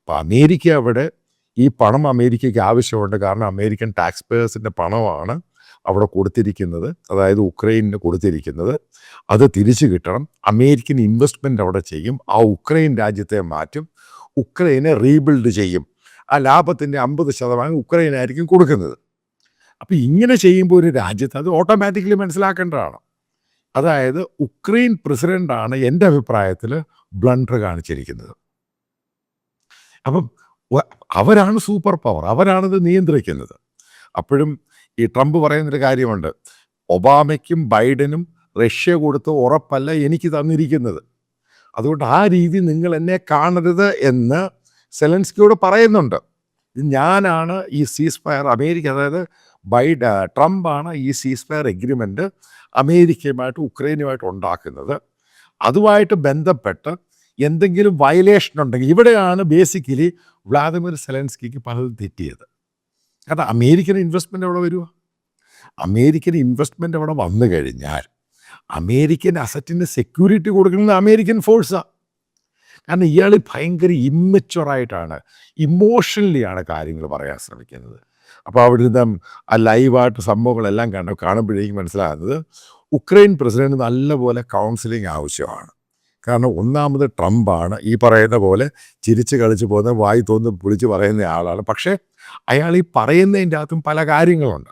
അപ്പം അമേരിക്ക അവിടെ ഈ പണം അമേരിക്കയ്ക്ക് ആവശ്യമുണ്ട്. കാരണം അമേരിക്കൻ ടാക്സ് പേയേഴ്സിൻ്റെ പണമാണ് അവിടെ കൊടുത്തിരിക്കുന്നത്, അതായത് ഉക്രൈനിന് കൊടുത്തിരിക്കുന്നത്. അത് തിരിച്ചു കിട്ടണം. അമേരിക്കൻ ഇൻവെസ്റ്റ്മെൻറ്റ് അവിടെ ചെയ്യും. ആ ഉക്രൈൻ രാജ്യത്തെ മാറ്റും. ഉക്രൈനെ റീബിൽഡ് ചെയ്യും. ആ ലാഭത്തിൻ്റെ 50% ഉക്രൈനായിരിക്കും കൊടുക്കുന്നത്. അപ്പോൾ ഇങ്ങനെ ചെയ്യുമ്പോൾ ഒരു രാജ്യത്ത് അത് ഓട്ടോമാറ്റിക്കലി മനസ്സിലാക്കേണ്ടതാണ്. അതായത് ഉക്രൈൻ പ്രസിഡൻ്റാണ് എൻ്റെ അഭിപ്രായത്തിൽ ബ്ലണ്ടർ കാണിച്ചിരിക്കുന്നത്. അപ്പം അവരാണ് സൂപ്പർ പവർ, അവരാണിത് നിയന്ത്രിക്കുന്നത്. അപ്പോഴും ഈ ട്രംപ് പറയുന്നൊരു കാര്യമുണ്ട്, ഒബാമയ്ക്കും ബൈഡനും റഷ്യ കൊടുത്ത ഉറപ്പല്ല എനിക്ക് തന്നിരിക്കുന്നത്, അതുകൊണ്ട് ആ രീതി നിങ്ങൾ എന്നെ കാണരുത് എന്ന് സെലൻസ്കിയോട് പറയുന്നുണ്ട്. ഞാനാണ് ഈ സീസ് ഫയർ അമേരിക്ക, അതായത് ട്രംപാണ് ഈ സീസ് ഫയർ എഗ്രിമെൻറ്റ് അമേരിക്കയുമായിട്ട് ഉക്രൈനുമായിട്ട് ഉണ്ടാക്കുന്നത്. അതുമായിട്ട് ബന്ധപ്പെട്ട് എന്തെങ്കിലും വയലേഷൻ ഉണ്ടെങ്കിൽ, ഇവിടെയാണ് ബേസിക്കലി വ്ളാദിമിർ സെലൻസ്കിക്ക് പലതും തെറ്റിയത്. കാരണം അമേരിക്കൻ ഇൻവെസ്റ്റ്മെൻ്റ് അവിടെ വരുക, അമേരിക്കൻ ഇൻവെസ്റ്റ്മെൻ്റ് അവിടെ വന്നു കഴിഞ്ഞാൽ അമേരിക്കൻ അസറ്റിന് സെക്യൂരിറ്റി കൊടുക്കുന്നത് അമേരിക്കൻ ഫോഴ്സാണ്. കാരണം ഇയാൾ ഭയങ്കര ഇമ്മച്ചുവറായിട്ടാണ്, ഇമോഷണലിയാണ് കാര്യങ്ങൾ പറയാൻ ശ്രമിക്കുന്നത്. അപ്പോൾ അവിടുന്ന് ആ ലൈവായിട്ട് സംഭവങ്ങളെല്ലാം കാണുമ്പോഴേക്കും മനസ്സിലാകുന്നത് ഉക്രൈൻ പ്രസിഡന്റ് നല്ലപോലെ കൗൺസിലിംഗ് ആവശ്യമാണ്. കാരണം ഒന്നാമത് ട്രംപാണ്, ഈ പറയുന്ന പോലെ ചിരിച്ച് കളിച്ച് പോകുന്ന, വായി തോന്നുന്ന പൊളിച്ച് പറയുന്ന ആളാണ്. പക്ഷേ അയാൾ ഈ പറയുന്നതിൻ്റെ അകത്തും പല കാര്യങ്ങളുണ്ട്.